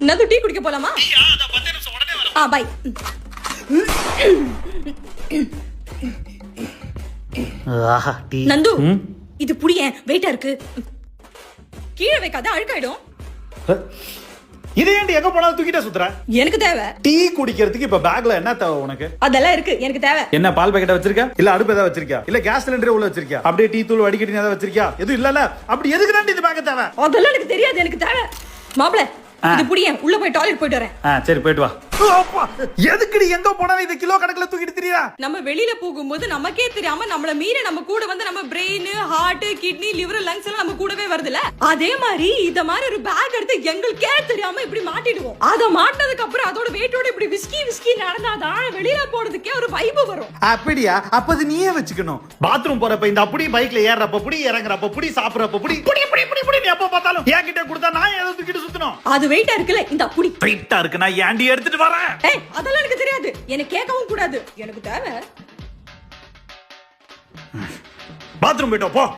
என்னது டீ குடிக்க போலாமா? பை. நந்து இது புடியேன் வெயிட்டா இருக்கு. கீழே வைக்காத அழுக்காயிடும். இது ஏன்டி எங்க போனாலும் தூக்கிட்டே சுத்துற? எனக்கு தேவை. டீ குடிக்கிறதுக்கு இப்ப பேக்ல என்ன தேவை உனக்கு? அதெல்லாம் இருக்கு, எனக்கு தேவை. என்ன பால் பாக்கெட் வச்சிருக்க? இல்ல அடுப்பு ஏதாவது வச்சிருக்கியா? இல்ல கேஸ் சிலிண்டர் உள்ள வச்சிருக்கியா? அப்படியே டீ தூள் வடிகட்டி ஏதாவது வச்சிருக்கியா? எதுவும் இல்லல. அப்படி எதுக்கு தான் இது பேக் தேவை? அதெல்லாம் எனக்கு தெரியாது, எனக்கு தேவை. மாப்ள இது புடியேன், உள்ள போய் டாய்லெட் போயிட்டு வரேன். சரி போயிட்டு வா. எதுக்குடி எங்க போனாலும் இது கிலோ கணக்குல தூக்கிட்டு திரியா? நம்ம வெளியில போகும்போது நமக்கே தெரியாம நம்மள மீறி நம்ம கூட வந்து நம்ம brain, heart, kidney, liver, lungs எல்லாம் நம்ம கூடவே வருதுல. அதே மாதிரி இத மாதிரி ஒரு பேக் எடுத்து எங்களுக்கே தெரியாம இப்படி மாட்டிடுவோம். அத மாட்டினதுக்கு அப்புறம் அதோட வெயிட்டோட இப்படி விஸ்கி நடந்தாதான் வெளியில போறதுக்கே ஒரு வைப் வரும். அப்படியா? அப்ப அது நீயே வச்சுக்கணும். பாத்ரூம் போறப்ப இந்த அப்படி பைக்ல ஏறறப்ப புடி, இறங்கறப்ப புடி, சாப்பிடறப்ப புடி புடி புடி புடி புடி எப்ப பார்த்தாலும் என்கிட்ட கொடுத்தா நான் ஏதோ தூக்கிட்டு சுத்தணும். அது வெயிட்டா இருக்குல, இந்த புடி வெயிட்டா இருக்கு. நான் ஏன்டி எடுத்துட்டு வரேன்? ஏய் அதெல்லாம் எனக்கு தெரியாது, எனக்கு கேட்கவும் கூடாது. எனக்கு தேவை. பாத்ரூம் போய்ட்டோ போ.